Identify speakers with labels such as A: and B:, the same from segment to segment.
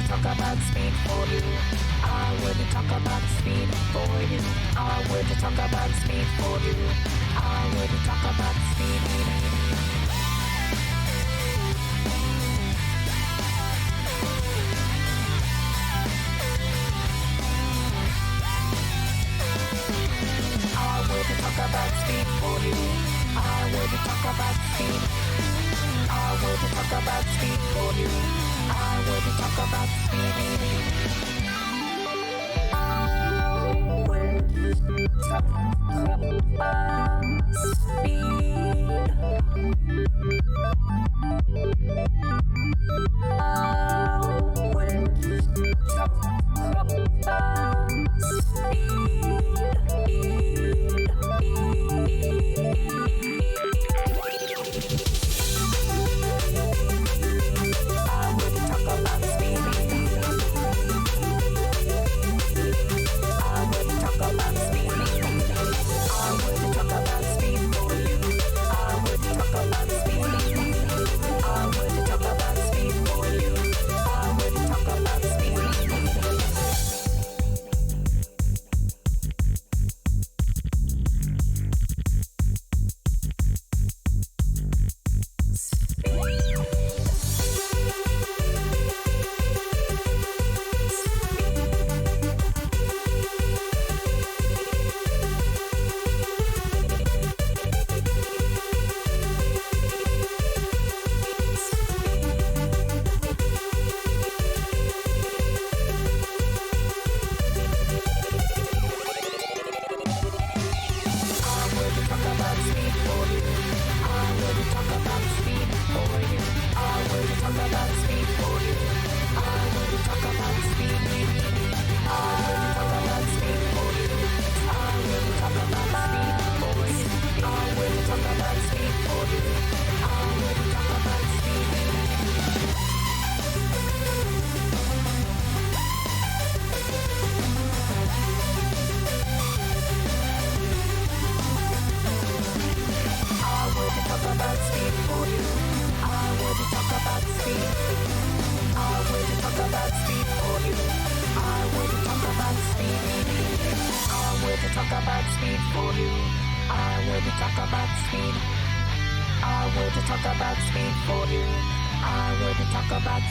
A: talk about speed for you. I would talk about speed for you. I would talk about speed for you. I would talk about speed. I would talk about speed for you. I would talk about speed. I would talk about speed for you. I would talk about speed. I would talk about speed. I would talk about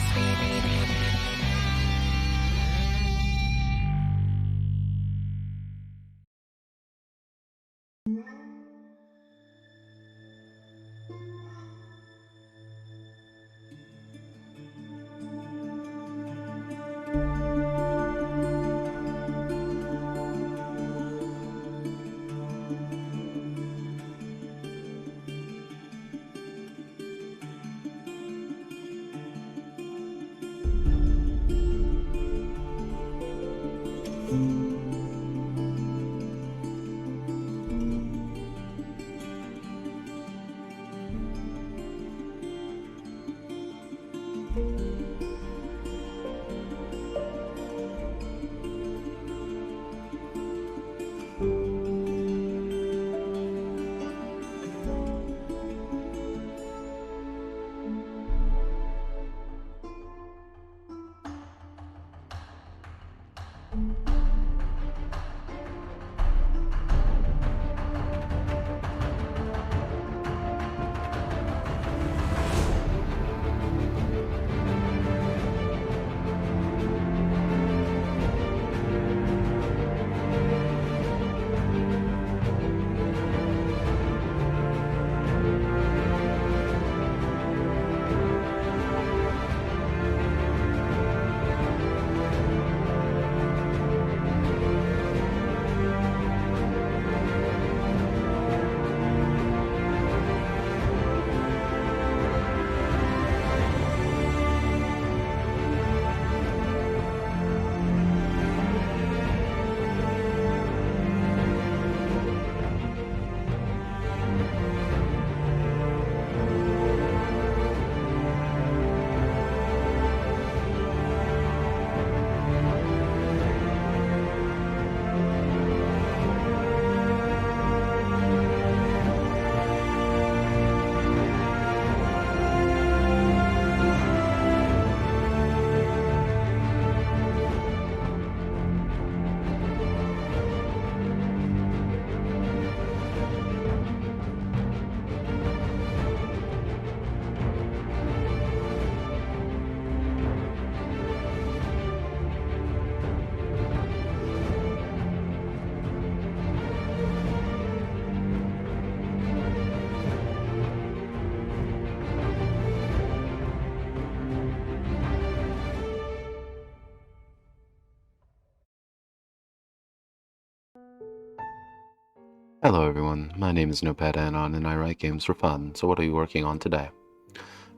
B: Hello everyone, my name is Notepad Anon and I write games for fun, so what are you working on today?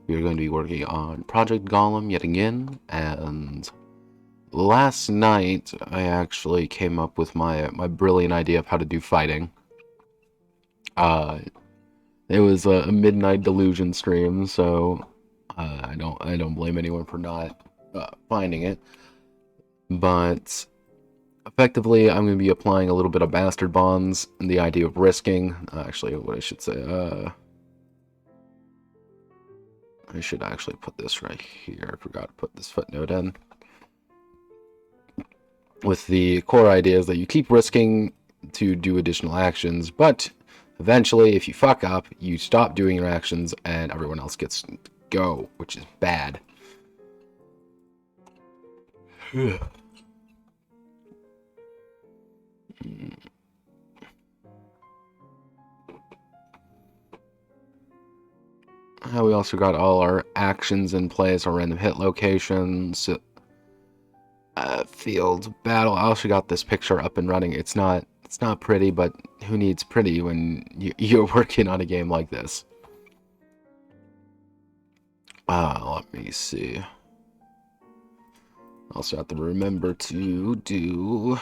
B: We are going to be working on Project Golem yet again, and last night I actually came up with my brilliant idea of how to do fighting. It was a midnight delusion stream, so I don't blame anyone for not finding it, but effectively, I'm going to be applying a little bit of bastard bonds and the idea of risking. Actually, what I should say, I should actually put this right here. I forgot to put this footnote in. With the core idea is that you keep risking to do additional actions, but eventually, if you fuck up, you stop doing your actions and everyone else gets to go, which is bad. We also got all our actions in place, our random hit locations, field battle. I also got this picture up and running. It's not pretty, but who needs pretty when you're working on a game like this? Let me see. Also have to remember to do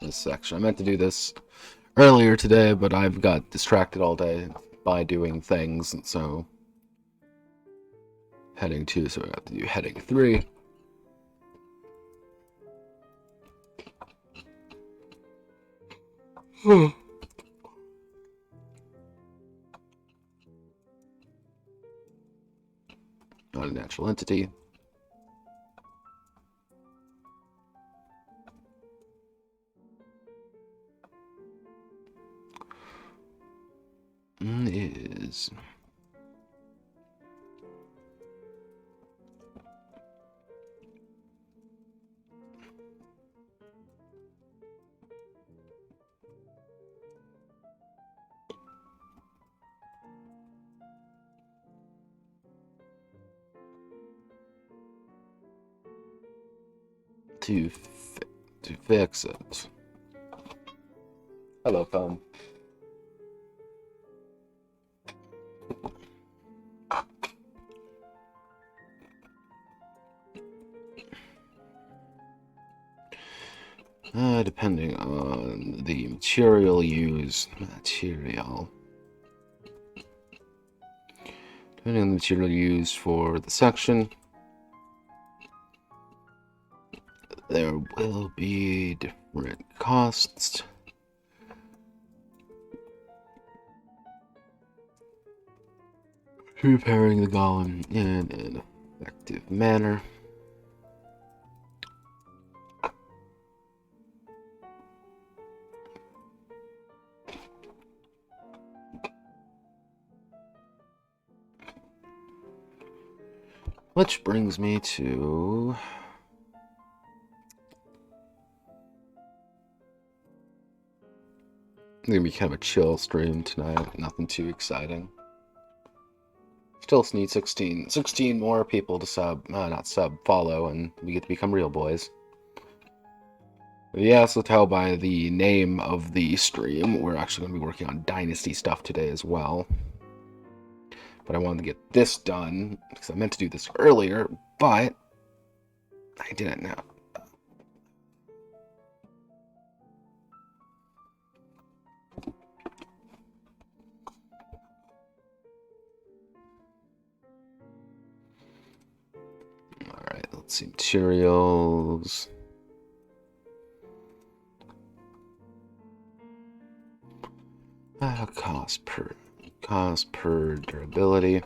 B: this section. I meant to do this earlier today, but I've got distracted all day by doing things, and so heading 2, so I have to do heading 3. Not a natural entity. Is to fix it. Hello, phone. Depending on the material used, depending on the material used for the section, there will be different costs. Repairing the golem in an effective manner. Which brings me to it's gonna be kind of a chill stream tonight, nothing too exciting. Still need 16 more people to follow, and we get to become real boys. But yeah, so tell by the name of the stream, we're actually going to be working on Dynasty stuff today as well. But I wanted to get this done, because I meant to do this earlier, but I didn't know. Alright, let's see, materials. Cost per durability.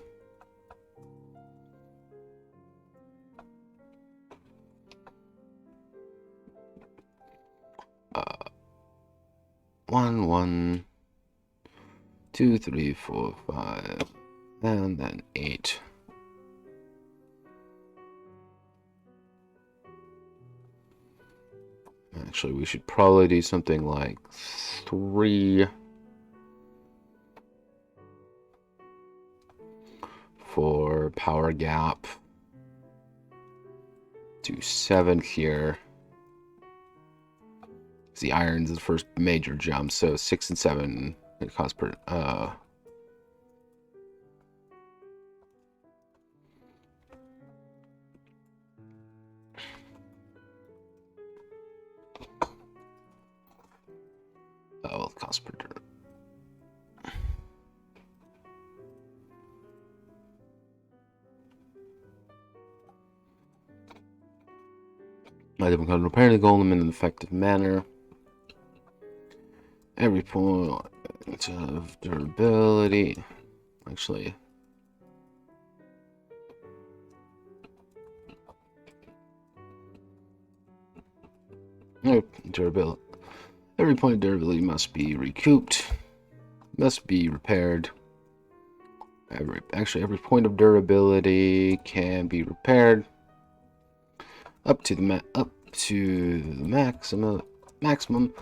B: One, 2, 3, 4, 5, and then 8. Actually, we should probably do something like 3 for power gap. Do 7 here. The iron's the first major jump, so 6 and 7 it costs per well, cost per turn. Item can repair the golem in an effective manner. Every point of durability. Actually, durability. Every point of durability must be recouped. Must be repaired. Every point of durability can be repaired up to the maximum,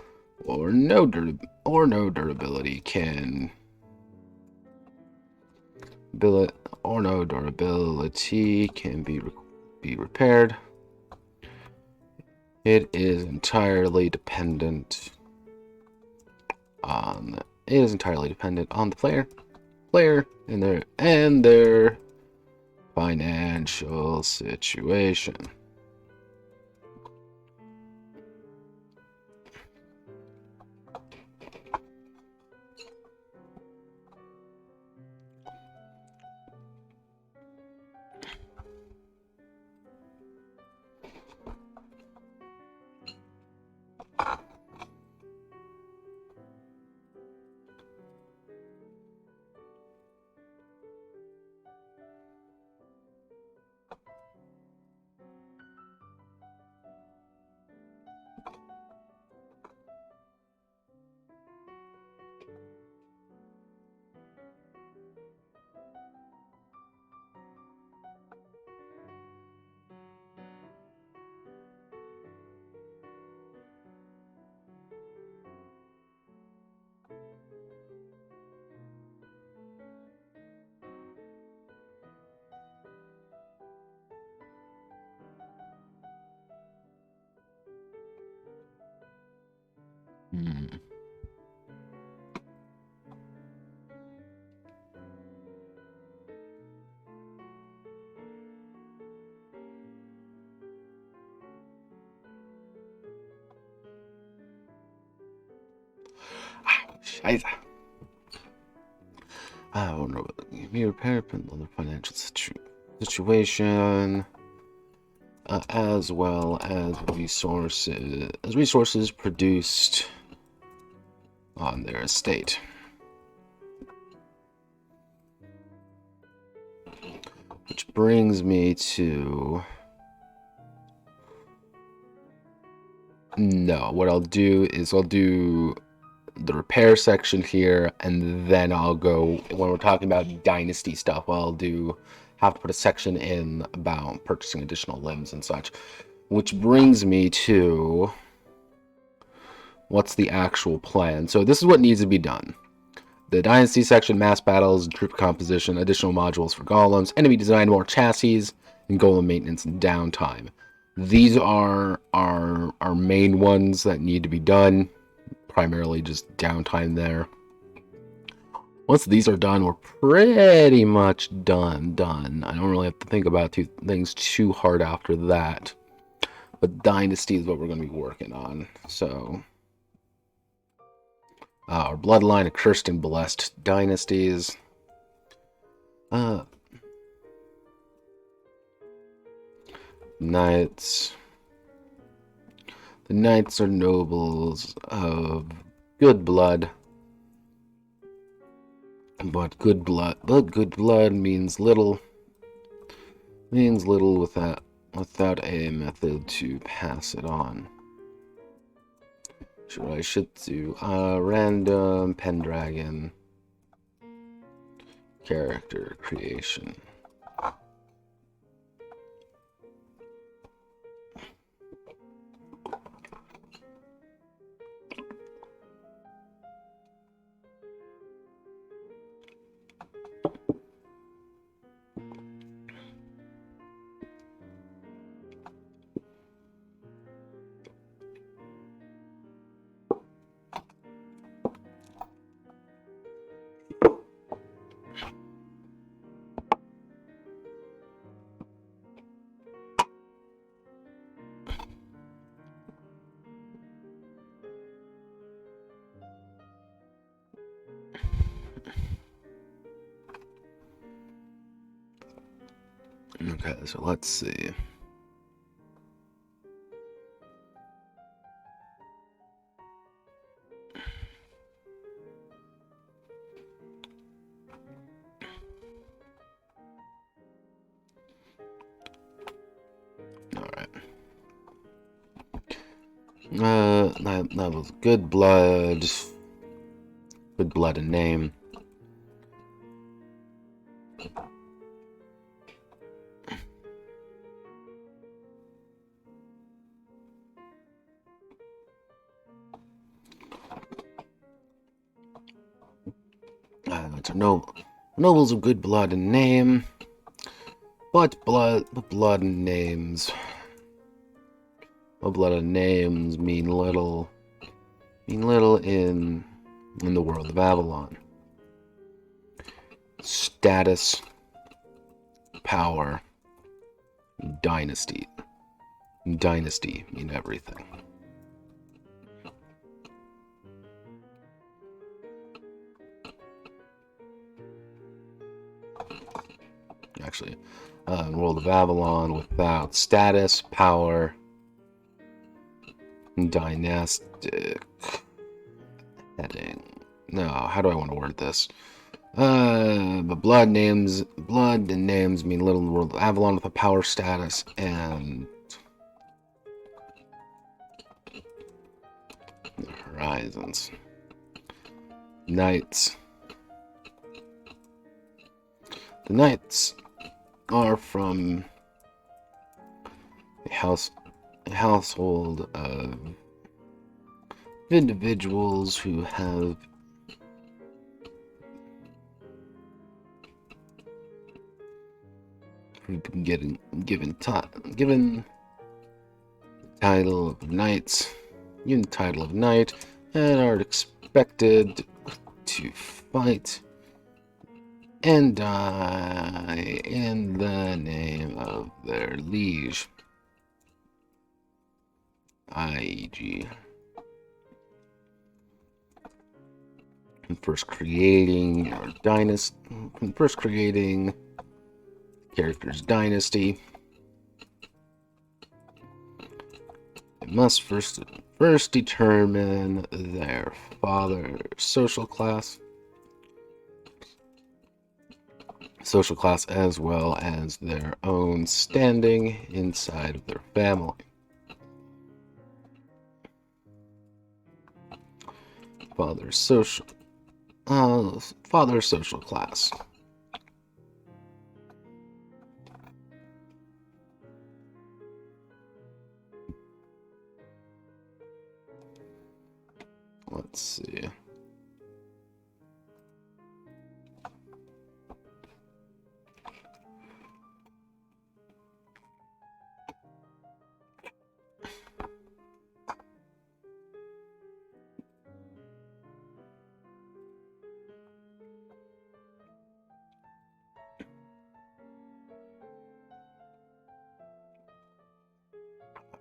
B: or no durability can be repaired. It is entirely dependent on the player and their financial situation. Scheiße. I don't know. Be repair on the financial situation, as well as resources produced on their estate. Which brings me to... No, what I'll do is I'll do the repair section here, and then I'll go, when we're talking about dynasty stuff, I'll have to put a section in about purchasing additional limbs and such. Which brings me to... what's the actual plan? So this is what needs to be done. The Dynasty section, mass battles, troop composition, additional modules for golems, enemy design, more chassis, and golem maintenance and downtime. These are our main ones that need to be done. Primarily just downtime there. Once these are done, we're pretty much done. I don't really have to think about things too hard after that. But Dynasty is what we're going to be working on. So... our Bloodline, Accursed, and Blessed dynasties. Knights. The knights are nobles of good blood. But good blood means little. Without a method to pass it on. I should do random Pendragon character creation. Okay, so let's see. Alright. That was good blood. Good blood and name. It's a nobles of good blood and name, but blood and names. Well, blood and names mean little in the world of Avalon. Status, power, dynasty. Dynasty mean everything. Actually, in the world of Avalon, without status, power, dynastic heading. No, how do I want to word this? But blood and names mean little in the world of Avalon with a power status and the horizons. Knights. The knights are from a household of individuals who have been given the title of knights, title of knight, and are expected to fight and die in the name of their liege, i.e. First creating your dynasty, first creating character's dynasty, you must first determine their father's social class as well as their own standing inside of their family. Father's social class. Let's see.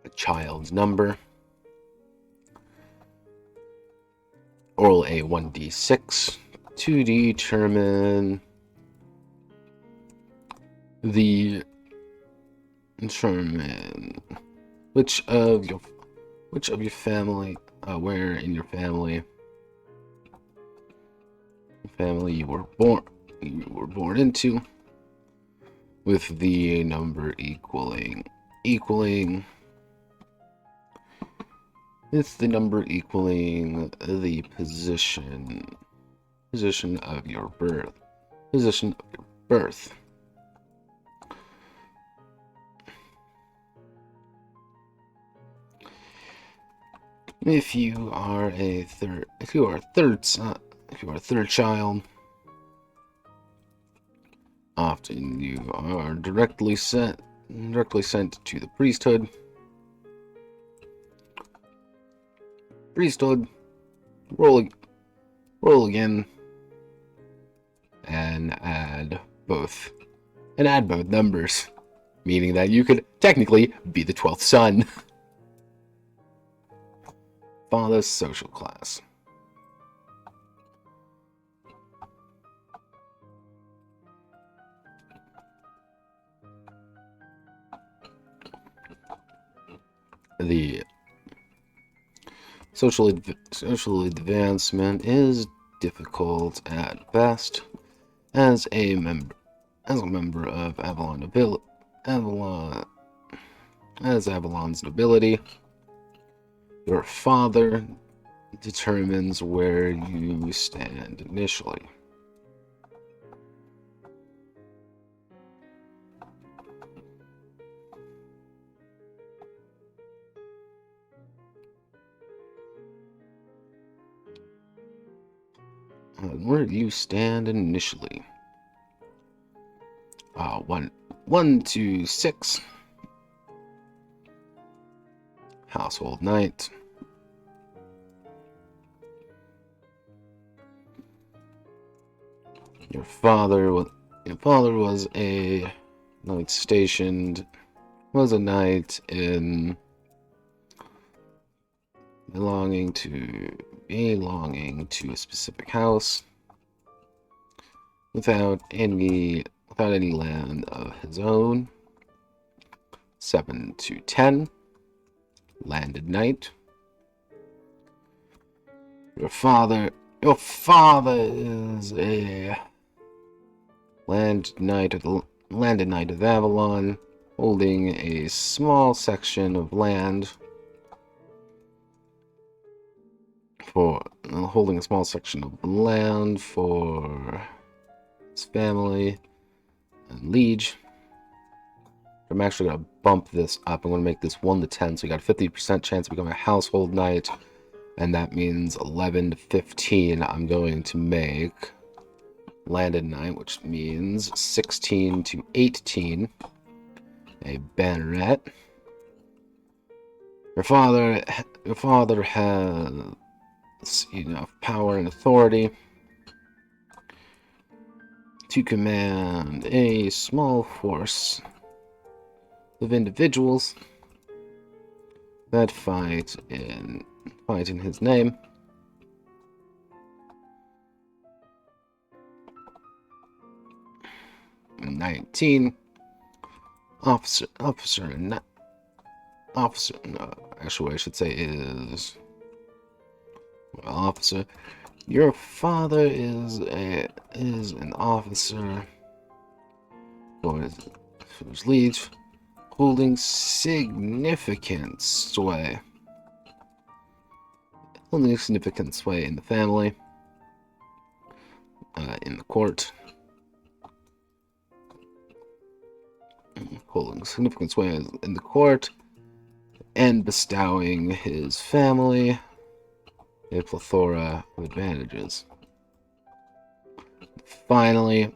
B: A child's number. Roll a 1d6 to determine which of your family, where in your family you were born into, with the number equaling. It's the number equaling the position of your birth. If you are a third child, often you are directly sent to the priesthood. Roll again, and add both numbers, meaning that you could technically be the 12th son. Father's social class. the social advancement is difficult at best. As a member of Avalon's nobility, your father determines where you stand initially. Where you stand initially. 1 to 6. Household Knight. Your father was a knight stationed. Was a knight in belonging to a specific house without any land of his own. 7 to 10. Landed Knight. Your father is a landed knight of Avalon, holding a small section of land for his family and liege. I'm actually going to bump this up. I'm going to make this 1 to 10, so you got a 50% chance of becoming a household knight, and that means 11 to 15 I'm going to make landed knight, which means 16 to 18 a banneret. Your father has enough power and authority to command a small force of individuals that fight in his name. And 19 officer. Actually, what I should say is officer. Your father is an officer for his liege, holding significant sway. In the family, in the court. Holding significant sway in the court, and bestowing his family a plethora of advantages. Finally,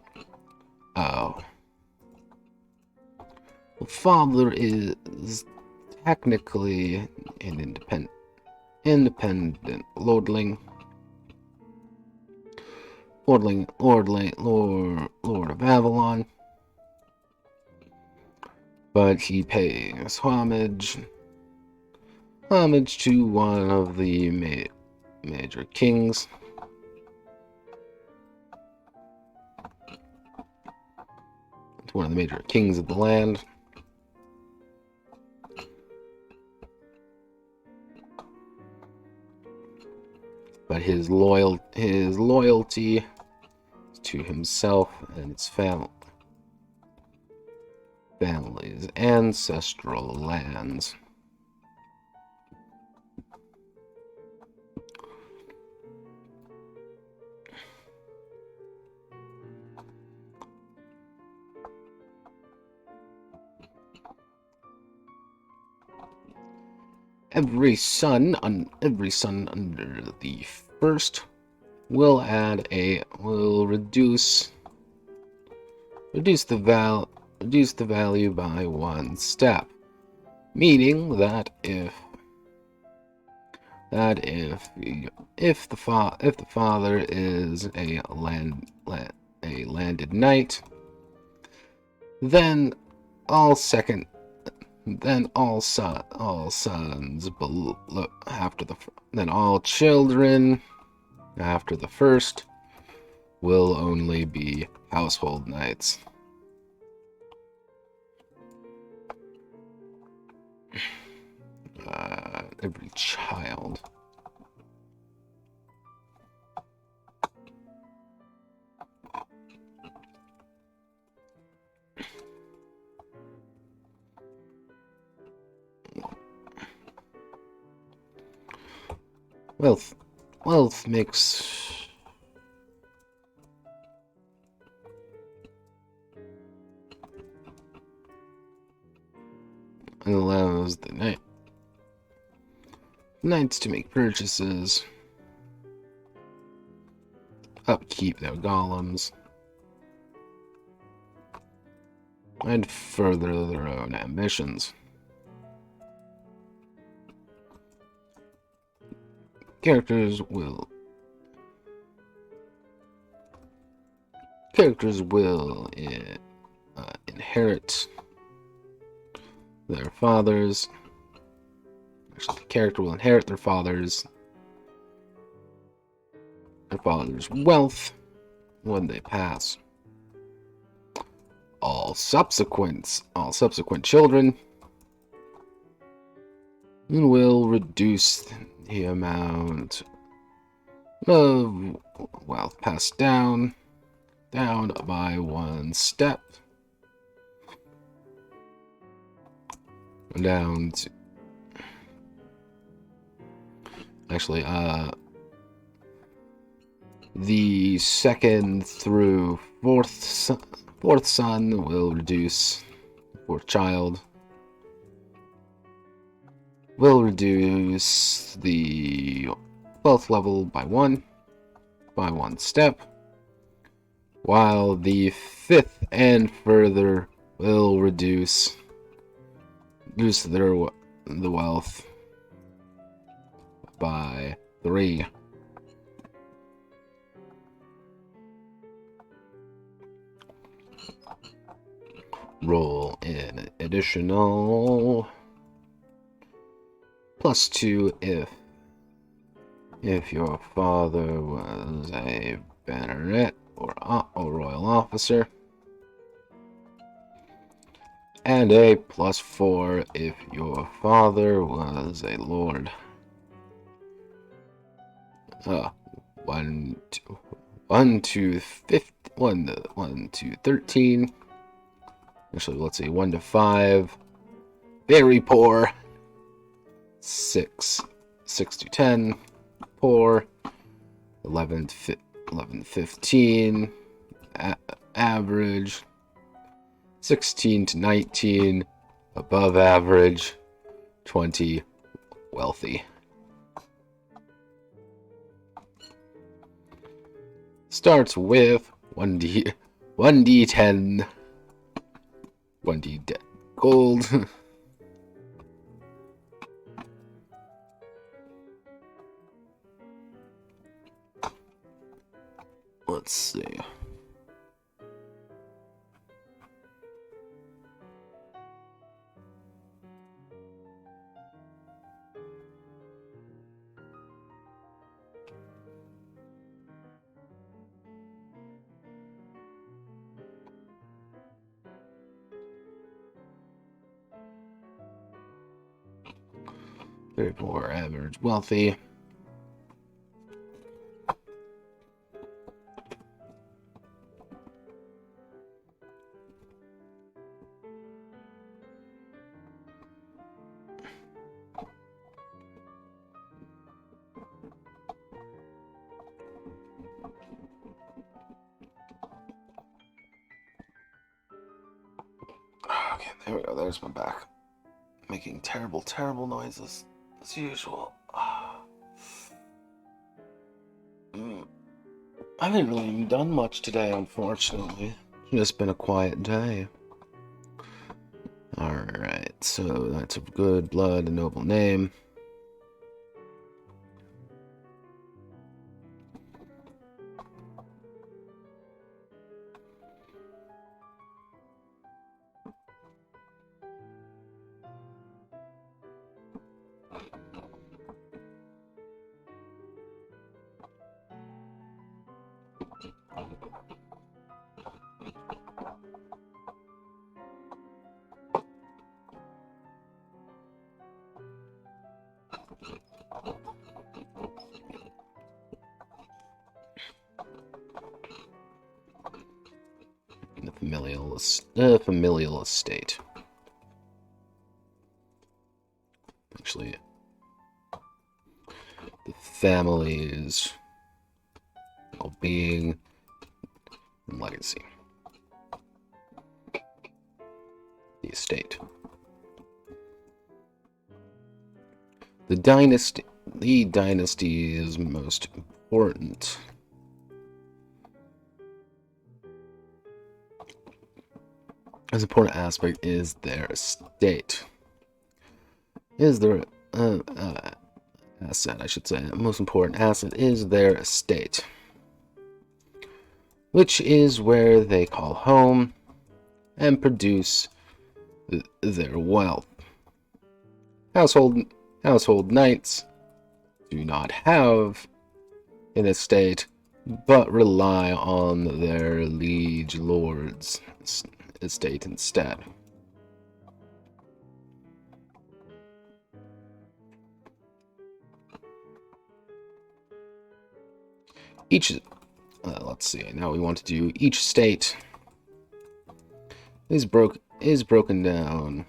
B: father is technically an independent lordling. Lord of Avalon, but he pays homage to one of the major kings. To one of the major kings of the land. But his loyalty to himself and his family's ancestral lands. Every son under the first will reduce the value by 1 step, meaning that if the father is a landed knight, then all sons all children after the first will only be household knights. every child. Wealth makes and allows the knights to make purchases, upkeep their golems, and further their own ambitions. Characters will inherit their fathers. Actually, the character will inherit their father's wealth when they pass. All subsequent children will reduce the amount of wealth passed down by 1 step, down to actually the second through fourth son will reduce, fourth child will reduce the wealth level by one step, while the fifth and further will reduce the wealth by 3. Roll an additional +2 if your father was a baronet or a royal officer, and a +4 if your father was a lord. 1 to 13. Actually, let's see, 1 to 5, very poor. 6 to 10, poor. 11 to 15, average. 16 to 19, above average. 20, wealthy. Starts with 1d10, 1d gold. Let's see. Very poor, average, wealthy. Okay, there we go. There's my back. Making terrible, terrible noises, as usual. I haven't really done much today, unfortunately. It's just been a quiet day. Alright, so that's a good blood, a noble name. familial estate. Actually, the family's well-being and legacy. The estate. The dynasty is most important. As important aspect is their estate. Is their asset, I should say. The most important asset is their estate, which is where they call home and produce their wealth. Household knights do not have an estate, but rely on their liege lord's estate instead. Let's see. Now we want to do each state is broken down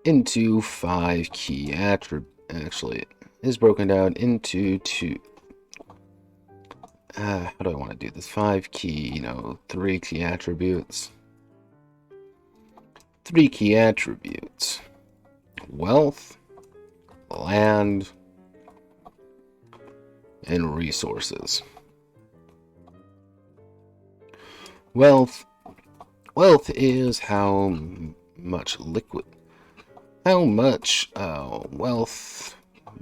B: into 5 key attributes. Actually, is broken down into 2. How do I want to do this? 5 key, 3 key attributes. 3 key attributes: wealth, land, and resources. Wealth is how much wealth,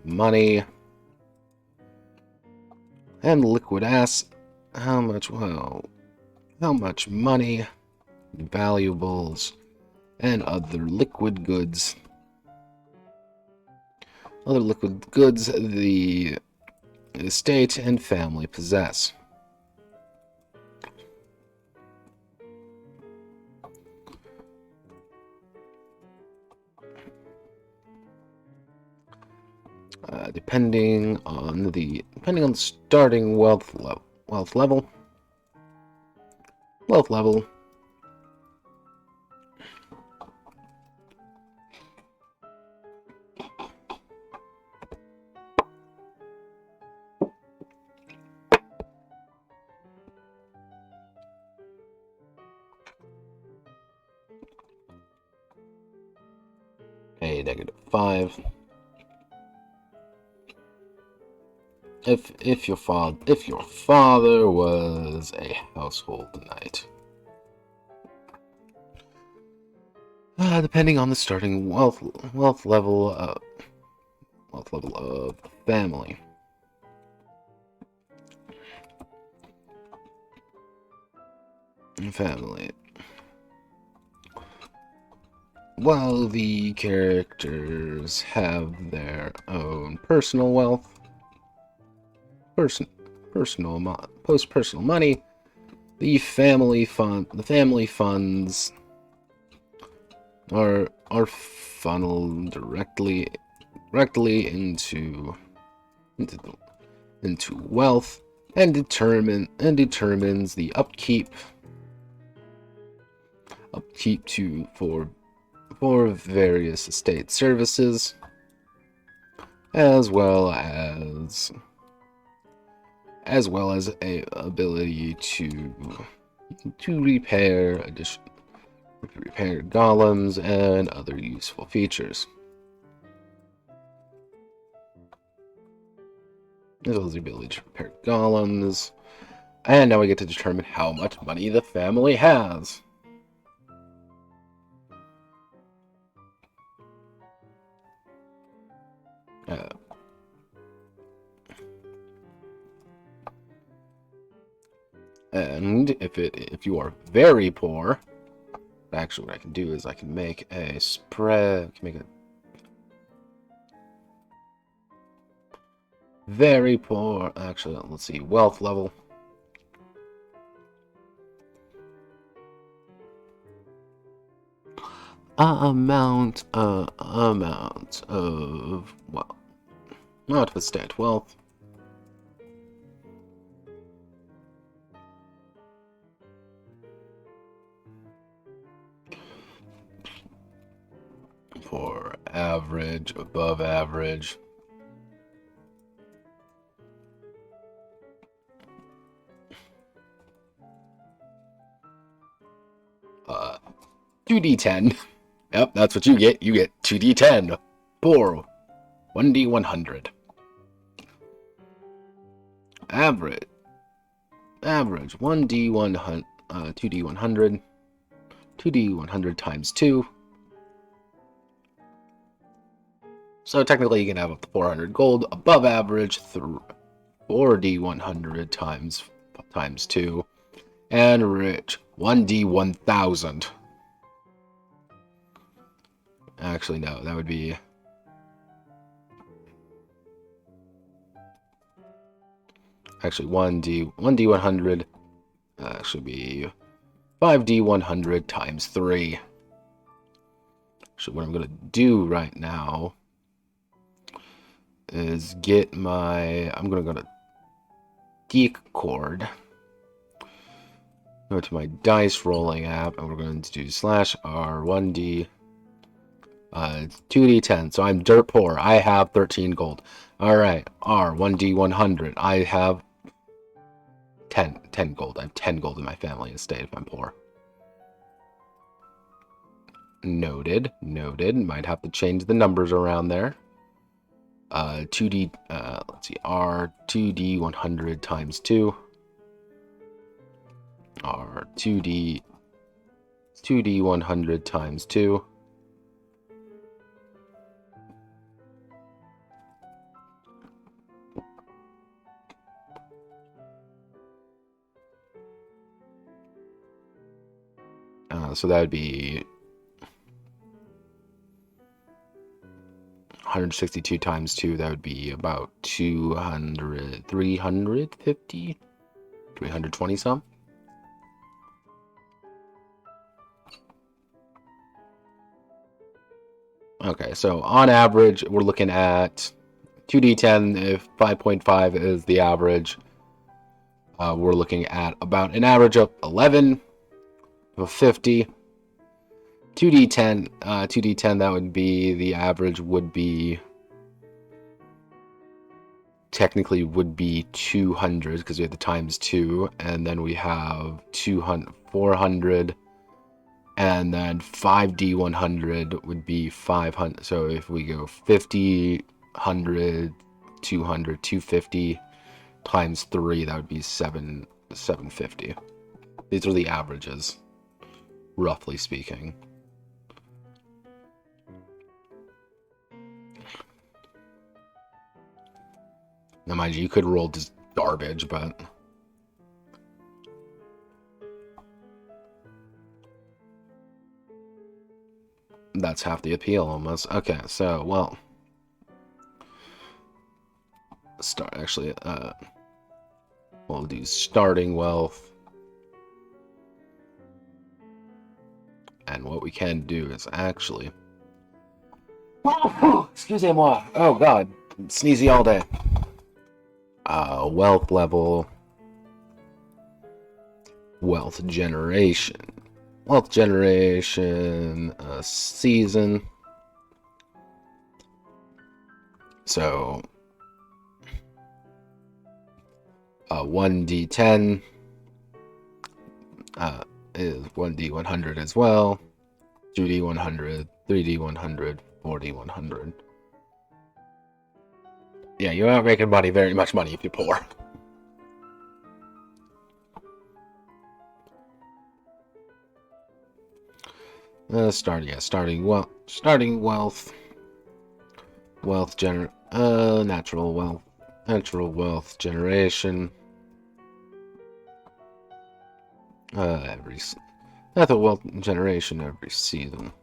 B: money, and liquid assets. How much money, valuables, and other liquid goods the estate and family possess. Depending on the starting wealth level. A -5. If your father was a household knight, depending on the starting wealth level of family. While the characters have their own personal wealth, personal money, the family funds are funneled directly into wealth and determines the upkeep for various estate services, as well as a ability to repair golems and other useful features. As well as the ability to repair golems. And now we get to determine how much money the family has. And if you are very poor, actually what I can do is I can make a spread, very poor, actually, let's see, wealth level. Amount of, well, not of estate wealth. for average, above average. Uh, 2d10. Yep, that's what you get. You get 2d10. Poor. 1d100. Average. 1d100. 2d100. 2d100 times 2. So technically you can have up to 400 gold. Above average, 4d100 times 2. And rich, 1d1000. Actually, no, that would be... Actually, 1d100 should be 5d100 times 3. So what I'm going to do right now is get my... I'm going to go to Geek Chord. Go to my dice rolling app, and we're going to do /R1D 2d10. So I'm dirt poor. I have 13 gold. Alright, R1d100. I have 10 gold. I have 10 gold in my family estate if I'm poor. Noted. Might have to change the numbers around there. 2d, let's see, R2d100 times 2. R2d100 times 2. So that would be 162 times 2. That would be about 350, 320 some. Okay, so on average, we're looking at 2d10. If 5.5 is the average, we're looking at about an average of 11 of 50. 2d10, 2d10, that would be, the average would be, technically would be 200, because we have the times 2, and then we have 200, 400, and then 5d100 would be 500. So if we go 50, 100, 200, 250 times 3, that would be 750. These are the averages, roughly speaking. Now, mind you, you could roll just garbage, but... that's half the appeal, almost. Okay, so, well... we'll do starting wealth. And what we can do is actually... excusez-moi. Oh, God. I'm sneezy all day. Wealth level, wealth generation, season. So 1d10 is 1d100 as well, 2d100, 3d100, 4d100. Yeah, you're not making very much money if you're poor. Starting wealth, natural wealth generation. Natural wealth generation every season.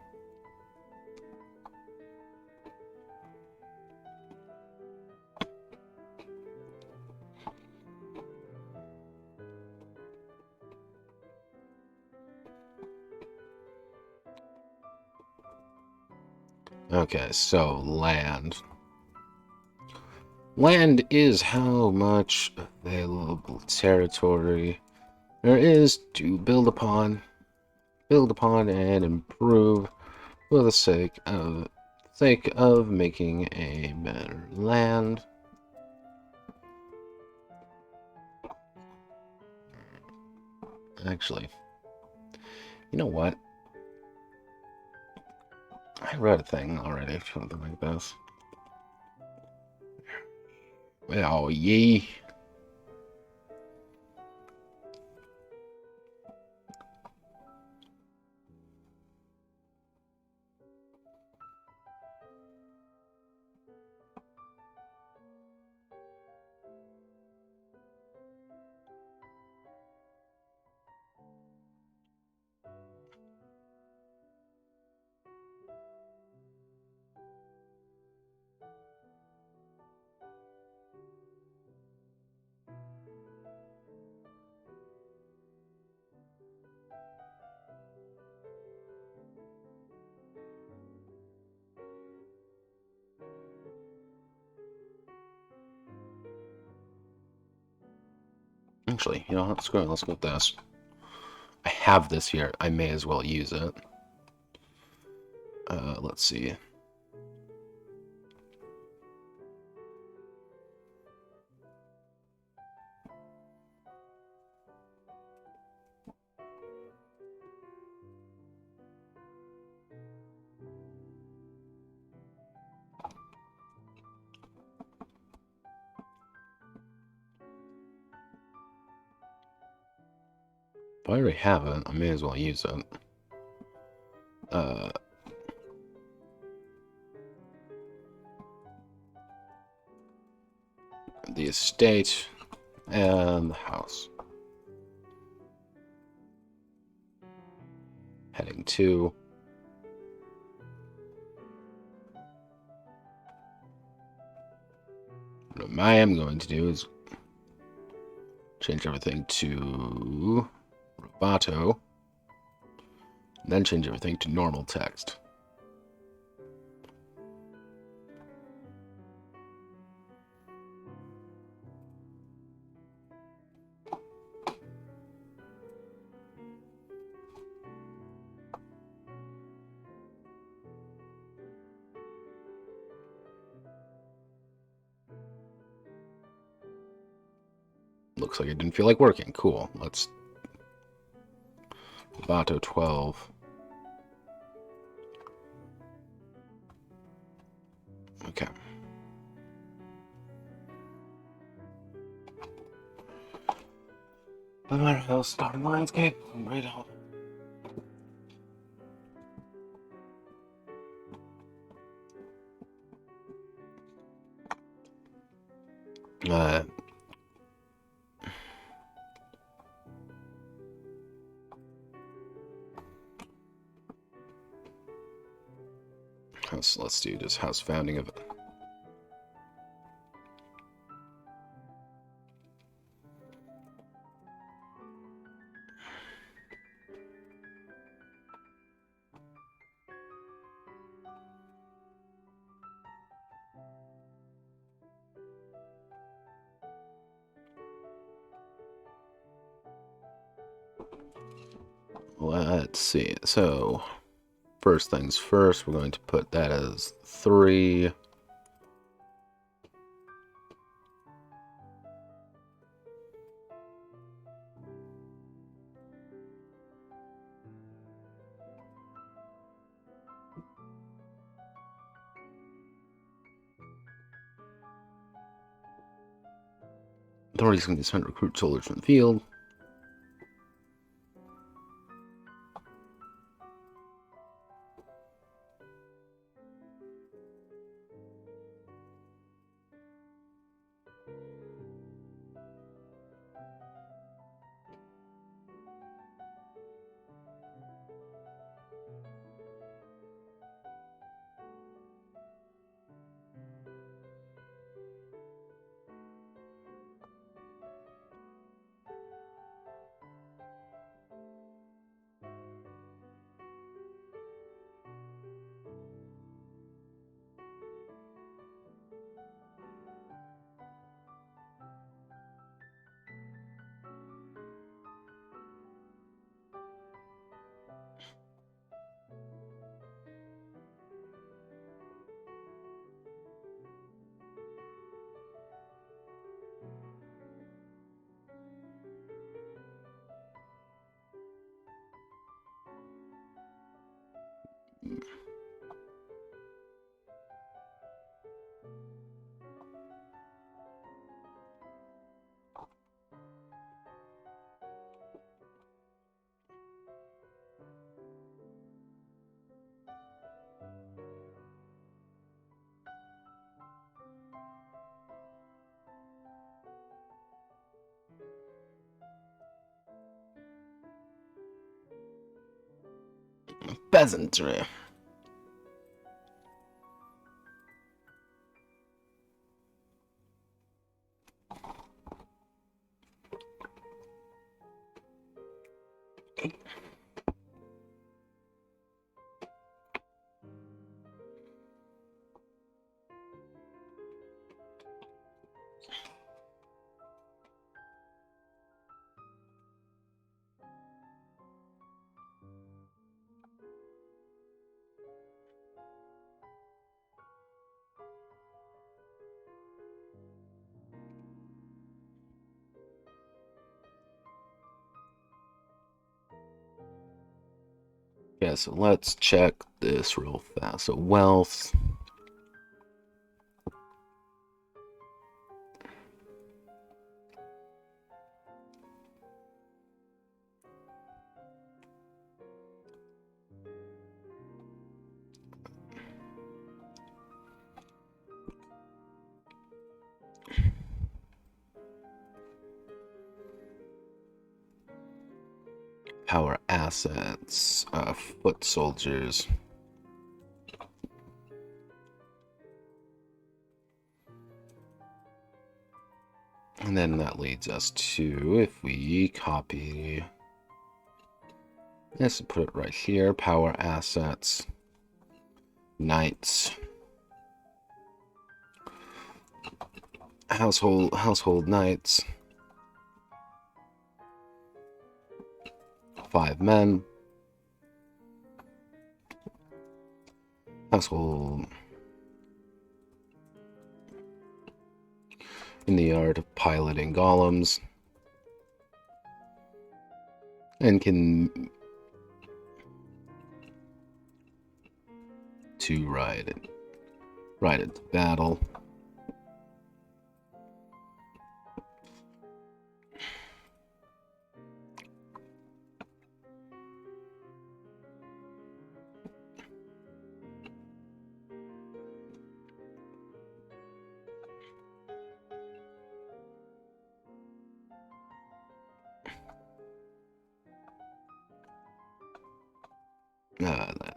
B: Okay, so land. Land is how much available territory there is to build upon and improve for the sake of sake of making a better land. Actually, you know what? I read a thing already for something like this. Oh, yee. Actually, you know what? Screw it. Let's go with this. I have this here. I may as well use it. Let's see. If I already have it, I may as well use it. The estate and the house. Heading 2. What I am going to do is change everything to Roboto, and then change everything to normal text. Looks like it didn't feel like working. Cool. Let's Roboto 12. Okay. I might as well start landscape. Right on. Let's do just house founding of it. Let's see. So, first things first, we're going to put that as 3. Authorities can send recruit soldiers from the field. peasantry. Yeah, so let's check this real fast. So wealth. Power assets, foot soldiers. And then that leads us to, if we copy this and put it right here, power assets, knights, household knights, 5 men, household in the art of piloting golems, and can to ride into battle.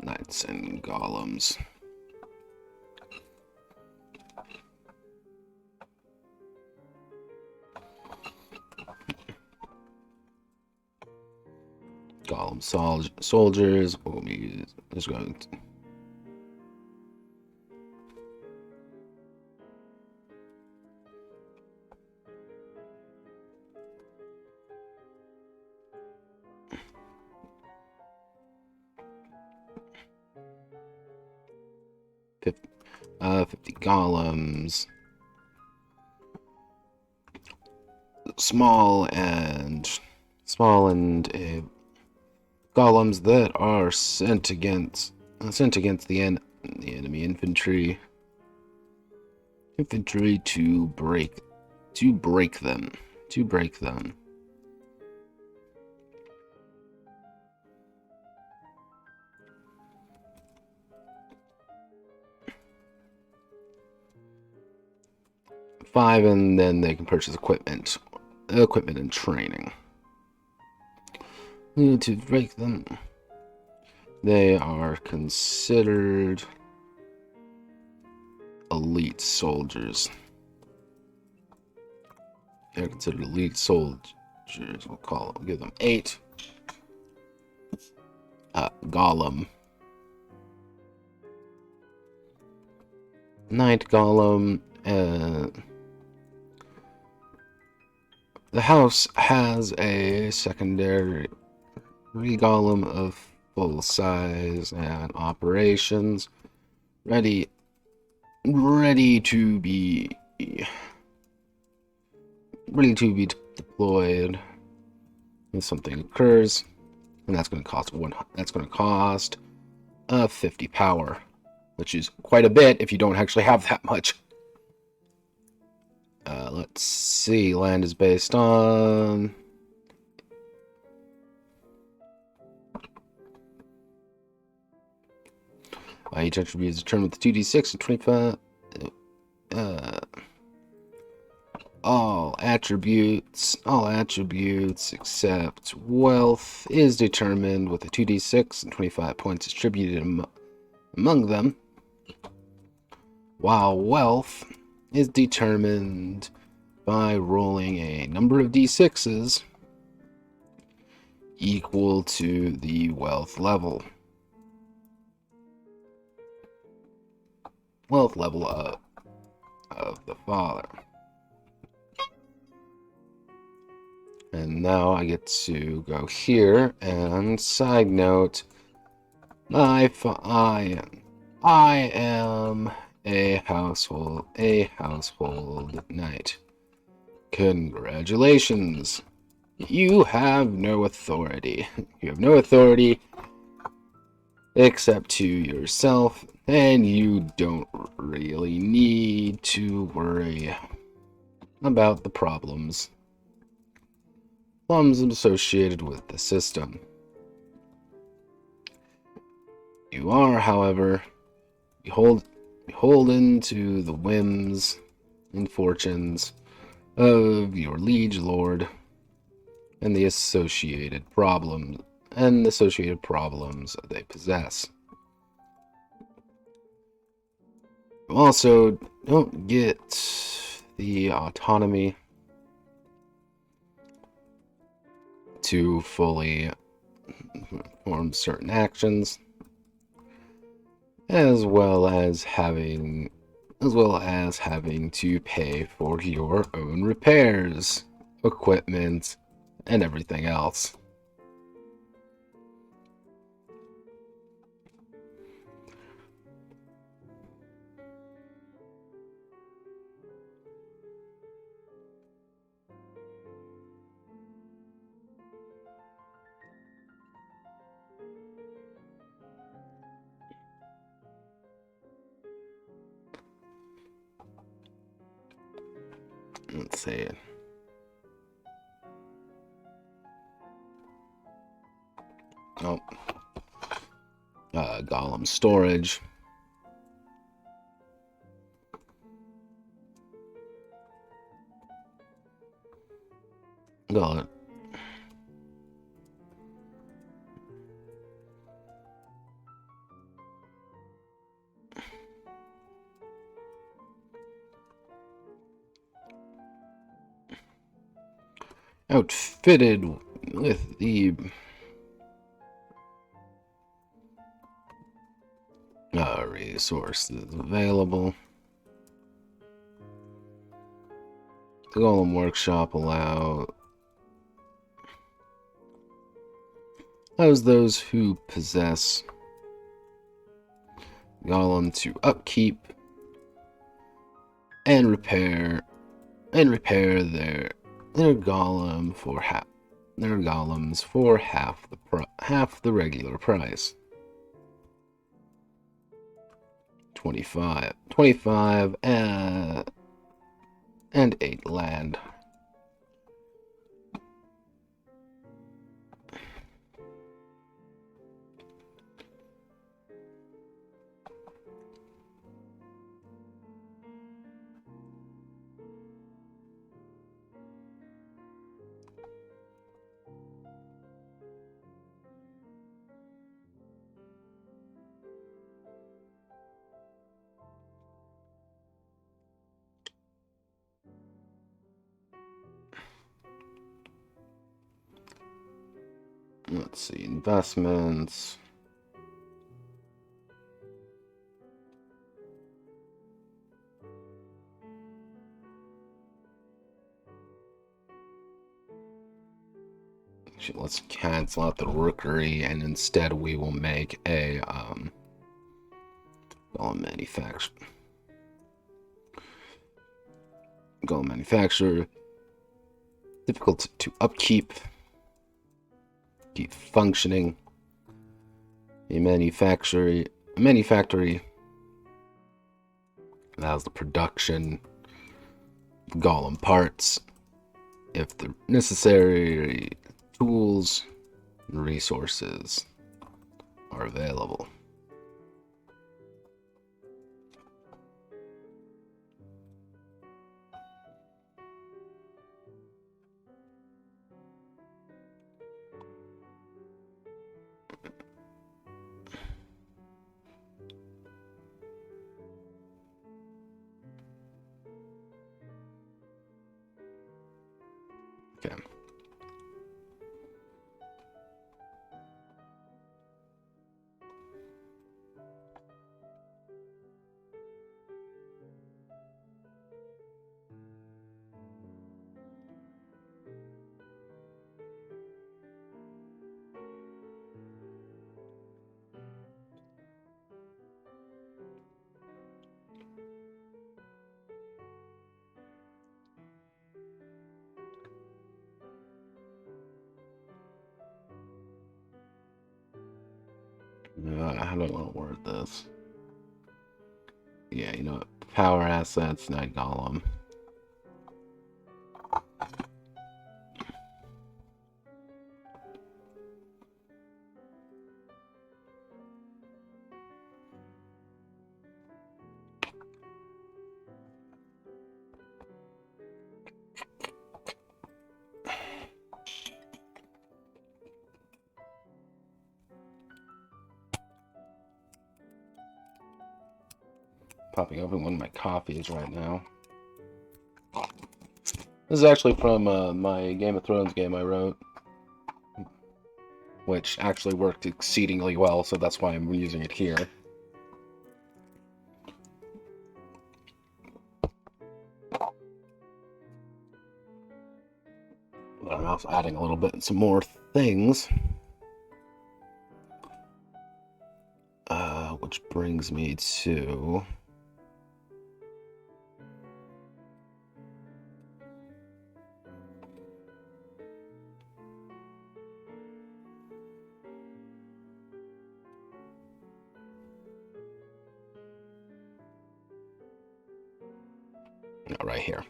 B: Knights and golems. Golem soldiers. We'll be just going to $50 golems, small and golems that are sent against the enemy infantry to break them. $5, and then they can purchase equipment and training. To break them, they are considered elite soldiers. They're considered elite soldiers. We'll give them 8. Golem. Knight golem. The house has a secondary golem of full size and operations, ready to be deployed if something occurs, and that's going to cost 50 power, which is quite a bit if you don't actually have that much. Let's see. Land is based on each attribute is determined with 2d6 and 25. all attributes except wealth is determined with a 2d6 and 25 points distributed among them, while wealth is determined by rolling a number of d6s equal to the wealth level. Wealth level of the father. And now I get to go here, and side note, I am a household knight. Congratulations. You have no authority. You have no authority except to yourself, and you don't really need to worry about the problems associated with the system. You are, however, beholden to the whims and fortunes of your liege lord and the associated problems they possess. You also don't get the autonomy to fully perform certain actions, as well as having to pay for your own repairs, equipment, and everything else. Let's see. Oh. Golem storage. Got it. Outfitted with the resources available. The Golem Workshop allows those who possess Golem to upkeep and repair their golems for half the regular price. 25 and 8 land. Let's see, investments. Actually, let's cancel out the rookery, and instead we will make a golem manufacturer. Difficult to upkeep. Keep functioning. A manufactory allows the production of golem parts if the necessary tools and resources are available. do I want to word this? Yeah, you know what? Power assets, Night Golem. Popping open one of my coffees right now. This is actually from my Game of Thrones game I wrote, which actually worked exceedingly well, so that's why I'm using it here. But I'm also adding a little bit, some more things. Which brings me to... right here.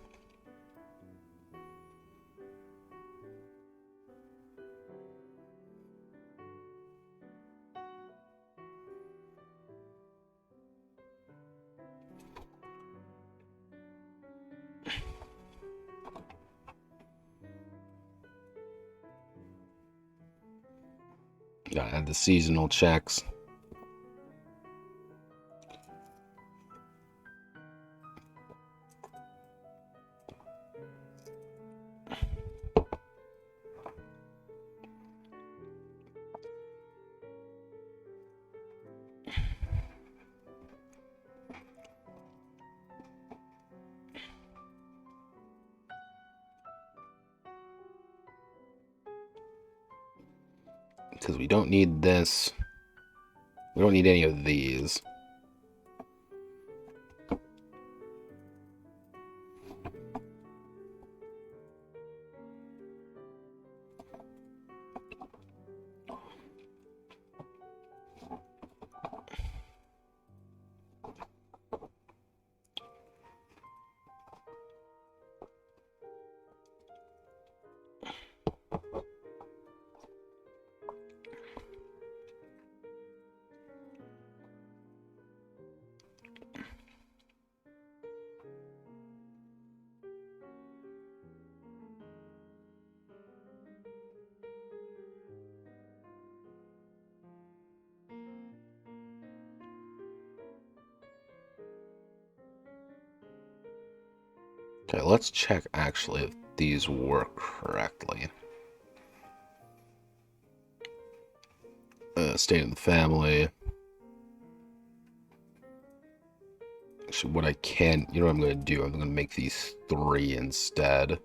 B: Gotta add the seasonal checks. Because we don't need this. We don't need any of these. Okay, let's check actually if these work correctly. State of the family. Actually, what I can, you know what I'm going to do? I'm going to make these 3 instead.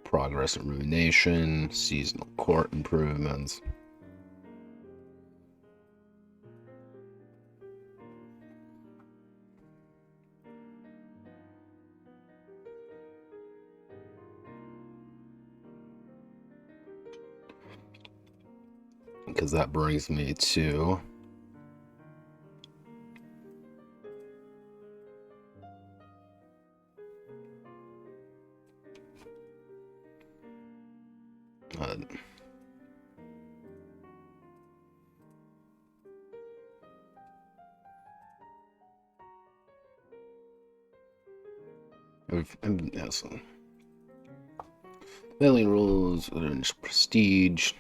B: Progress and ruination, seasonal court improvements. Because that brings me to yes. Alien rules, prestige.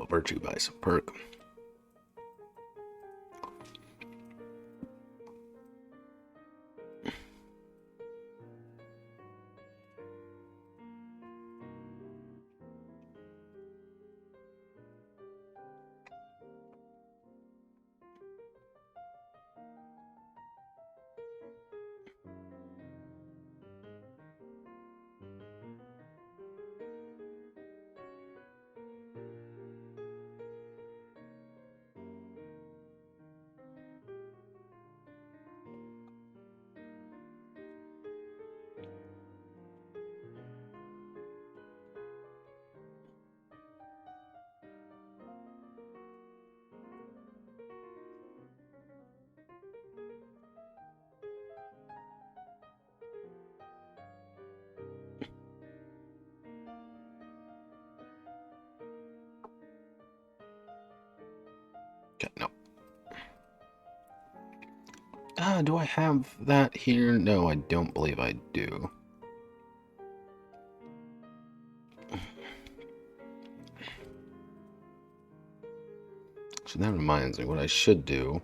B: Virtue by some perk. Okay, no. Do I have that here? No, I don't believe I do. So that reminds me, what I should do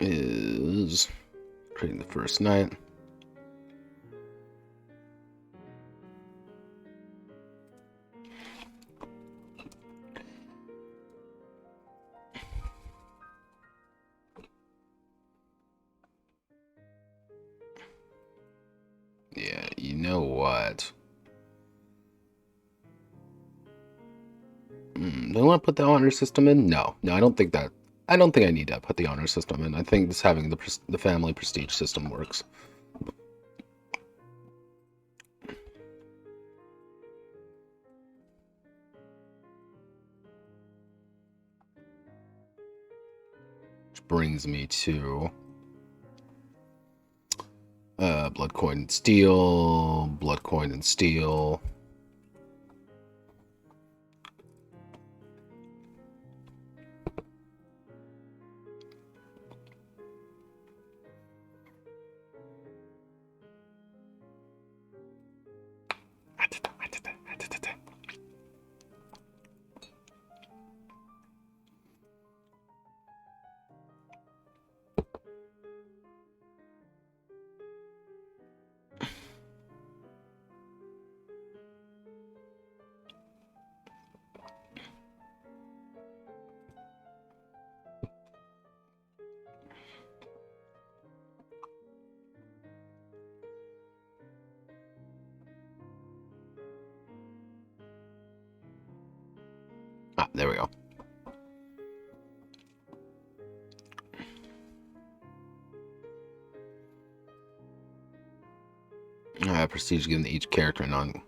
B: is creating the first night. Yeah, you know what? Do I want to put the honor system in? No, I don't think that. I don't think I need to put the honor system in. I think just having the family prestige system works. Which brings me to blood coin and steel, blood coin and steel. Ah, there we go. Prestige given to each character non.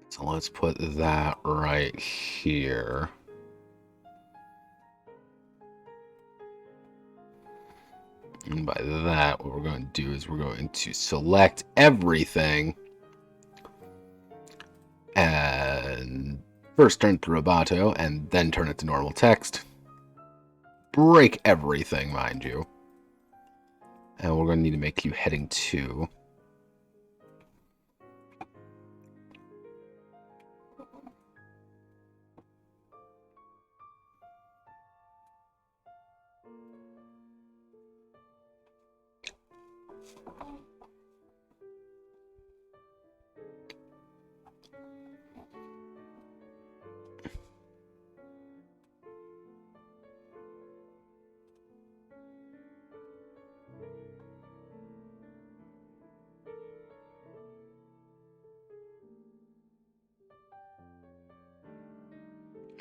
B: So let's put that right here. And by that, what we're going to do is we're going to select everything and first turn it to Roboto and then turn it to normal text. Break everything, mind you. And we're going to need to make you heading 2.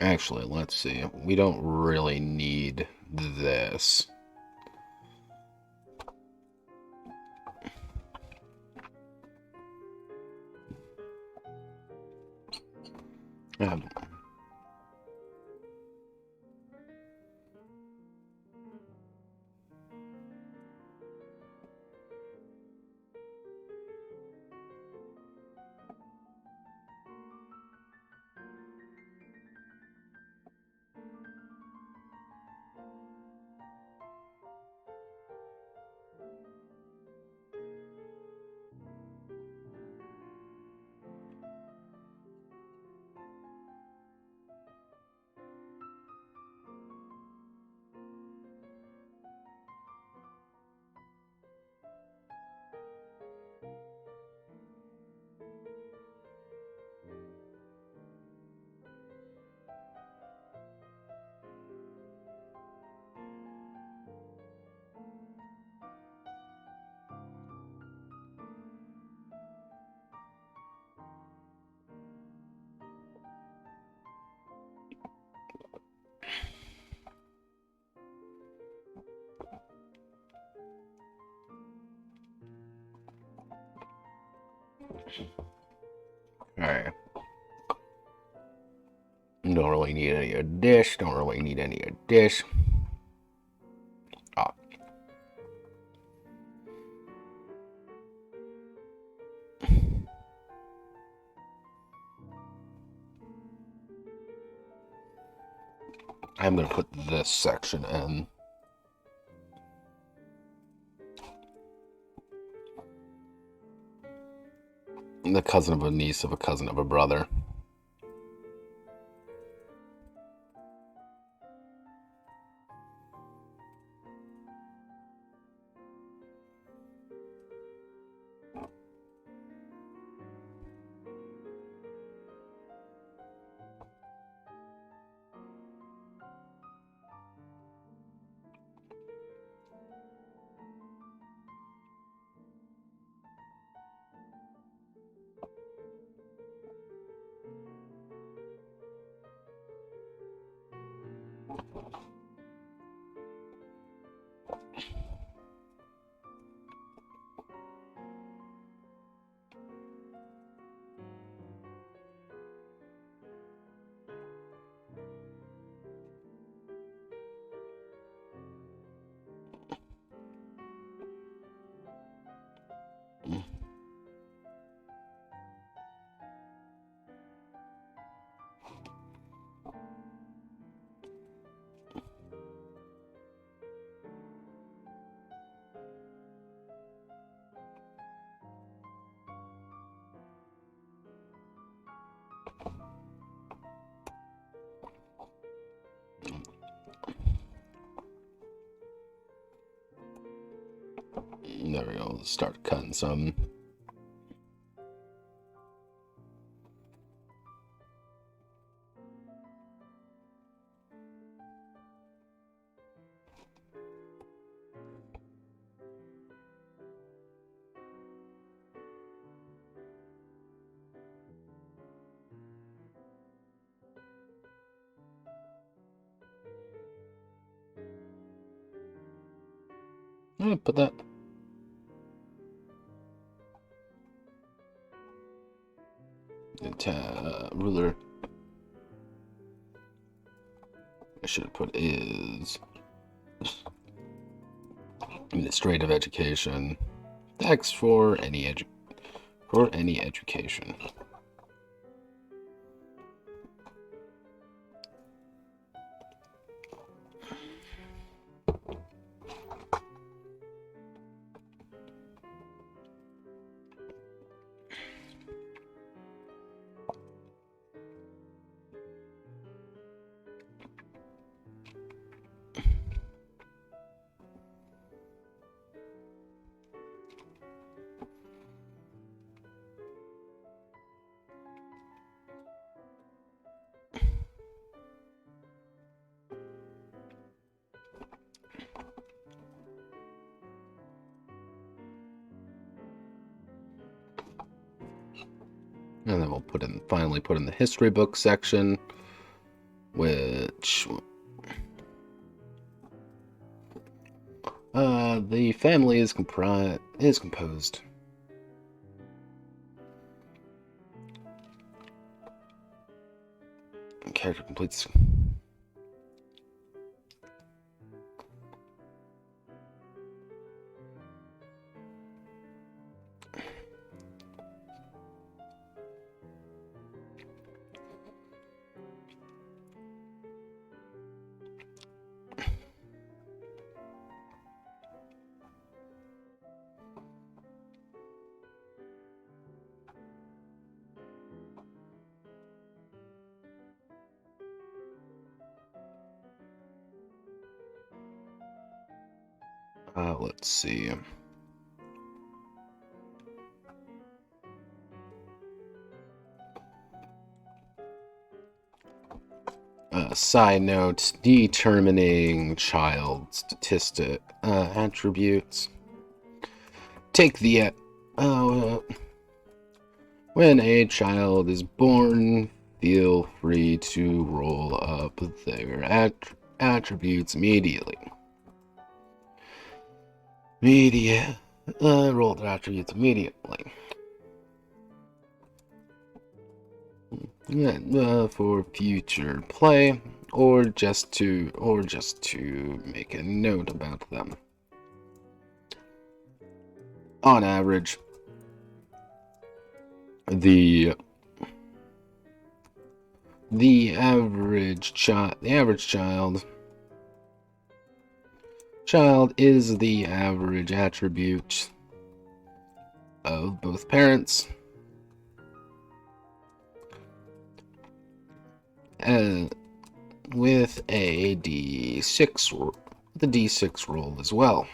B: Actually, let's see. We don't really need this. Um, Alright. Don't really need any of this. Don't really need any of this. Ah. I'm going to put this section in. The cousin of a niece of a cousin of a brother. There we go. Let's start cutting some. Put that. Ruler. I should have put is administrative education. Tax for any education. And then we'll finally put in the history book section, which the family is composed. character completes. Let's see. Side note, determining child statistic attributes. Take the when a child is born, feel free to roll up their attributes immediately. Roll their attributes immediately. For future play, or just to make a note about them. On average, the average child is the average attribute of both parents. With a D6 roll as well.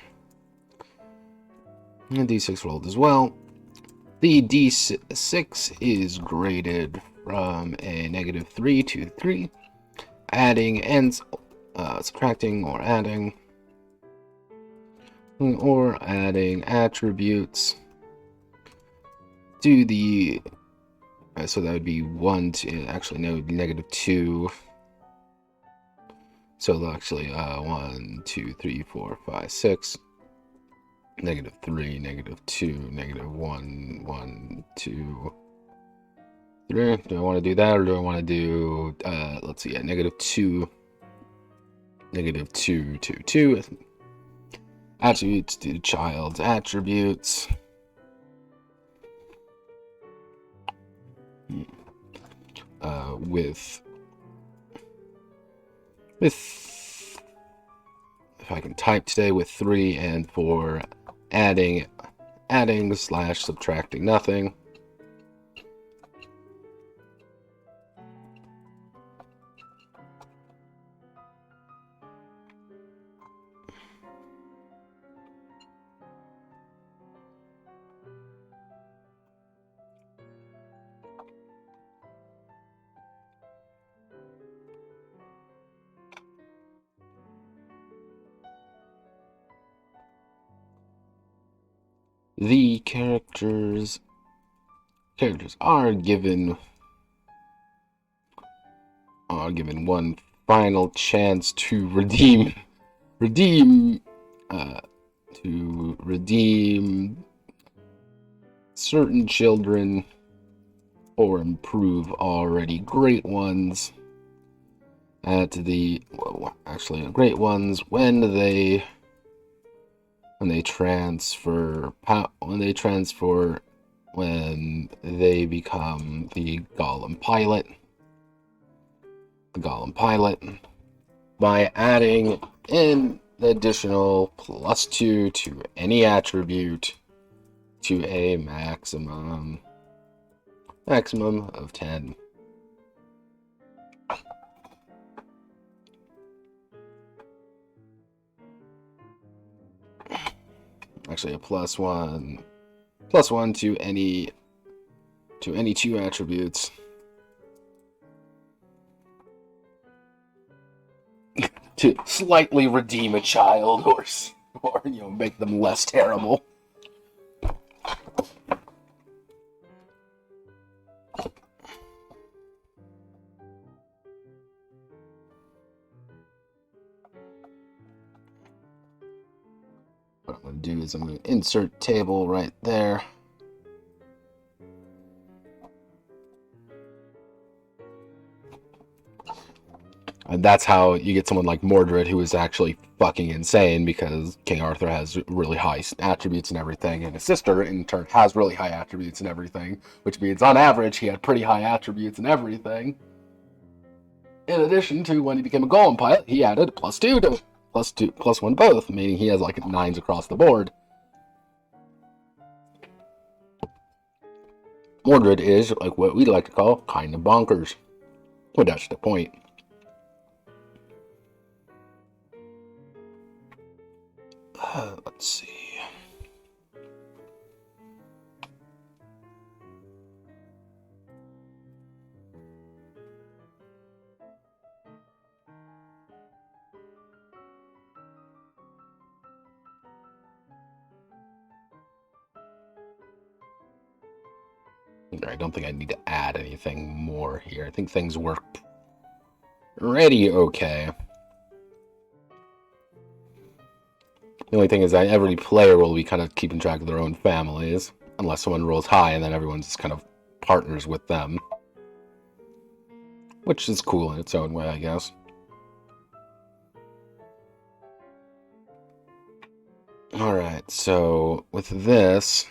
B: The D6 is graded from a -3 to 3, adding and subtracting or adding attributes to the. So that would be 1 to, actually no, it would be -2. So actually 1, 2, 3, 4, 5, 6. -3, -2, -1, 1, 2, 3. Do I want to do that, or do I want to do, let's see, -2, -2, 2, 2. Attributes to child's attributes. With if I can type today, with 3 and 4 adding / subtracting nothing. The characters are given one final chance to redeem certain children or improve already great ones great ones when they become the Golem pilot, by adding an additional +2 to any attribute to a maximum of 10. Actually, a +1 to any 2 attributes. To slightly redeem a child, or make them less terrible. What I'm going to do is I'm going to insert table right there. And that's how you get someone like Mordred, who is actually fucking insane, because King Arthur has really high attributes and everything, and his sister, in turn, has really high attributes and everything, which means, on average, he had pretty high attributes and everything. In addition to, when he became a Golem pilot, he added +2 to +1 both, meaning he has like 9s across the board. Mordred is, like, what we like to call kind of bonkers. But that's the point. Let's see. I don't think I need to add anything more here. I think things work pretty okay. The only thing is that every player will be kind of keeping track of their own families, unless someone rolls high, and then everyone just kind of partners with them. Which is cool in its own way, I guess. Alright, so with this,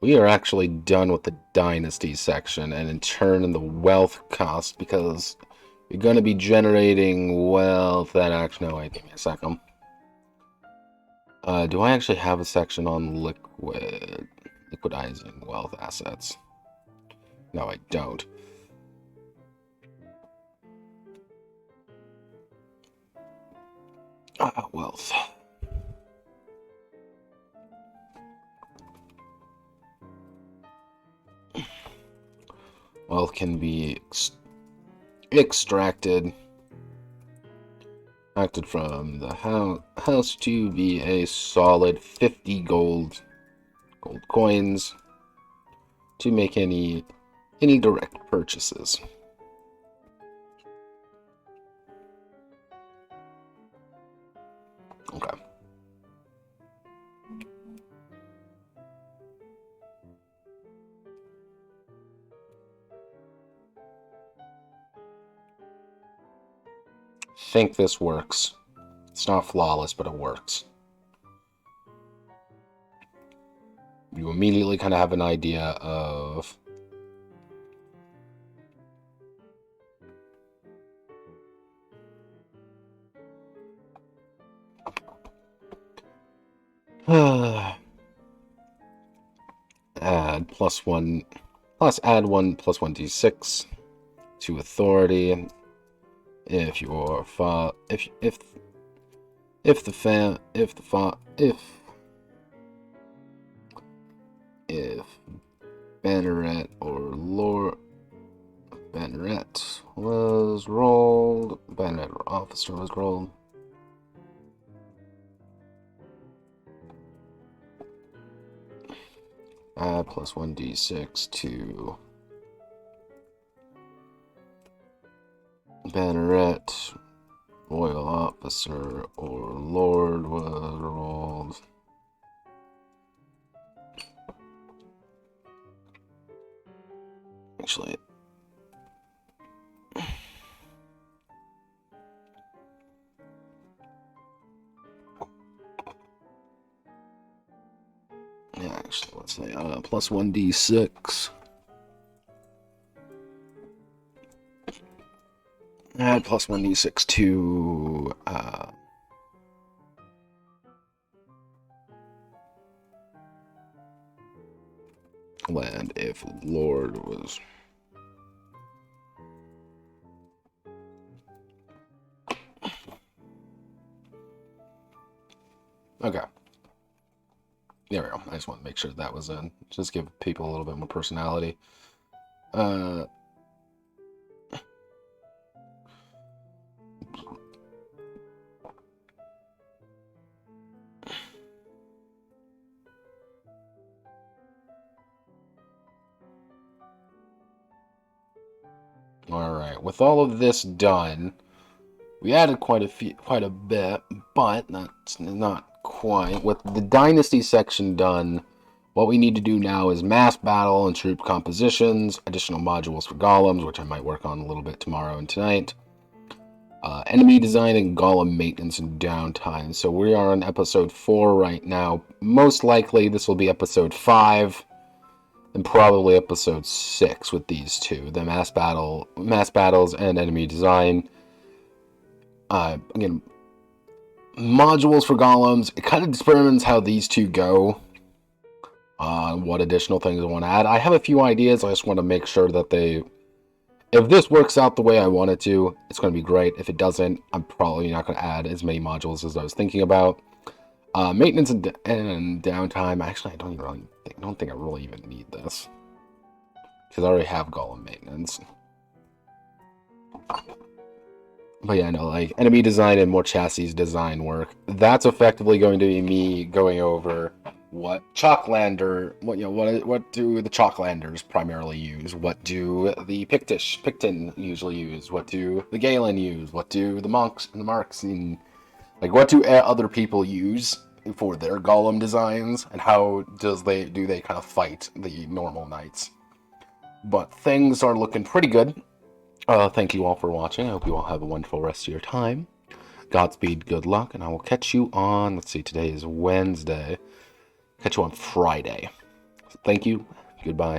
B: we are actually done with the dynasty section, and in turn the wealth cost, because you're going to be generating wealth. That actually, no, wait, give me a second. Do I actually have a section on liquidizing wealth assets? No, I don't. Wealth. Wealth can be extracted from the house to be a solid 50 gold coins to make any direct purchases. Okay. I think this works. It's not flawless, but it works. You immediately kind of have an idea of add add 1 +1 to authority if Banneret or Lord Banneret was rolled, Banneret or officer was rolled. Add +1d6 to Banneret, royal officer or lord was rolled. Actually, let's say +1d6. Add +1d6 to land if Lord was. Okay. There we go. I just want to make sure that was in. Just give people a little bit more personality. Alright, with all of this done, we added quite a bit, but that's not quite. With the dynasty section done, What we need to do now is mass battle and troop compositions, additional modules for golems, which I might work on a little bit tomorrow and tonight. Enemy design and golem maintenance and downtime. So we are on episode 4 right now. Most likely this will be episode 5 and probably episode 6 with these two. The mass battles and enemy design. Again, modules for golems. It kind of determines how these two go. What additional things I want to add. I have a few ideas. I just want to make sure that if this works out the way I want it to, it's going to be great. If it doesn't, I'm probably not going to add as many modules as I was thinking about. Maintenance and downtime. Actually, I don't think I really even need this, because I already have golem maintenance. But yeah, no, like enemy design and more chassis design work. That's effectively going to be me going over what Chalklander, what do the Chalklanders primarily use? What do the Picton usually use? What do the Galen use? What do the monks and the marks and like what do other people use for their golem designs, and how do they kind of fight the normal knights? But things are looking pretty good. Thank you all for watching. I hope you all have a wonderful rest of your time. Godspeed, good luck, and I will catch you on, let's see, today is Wednesday. Catch you on Friday. Thank you. Goodbye.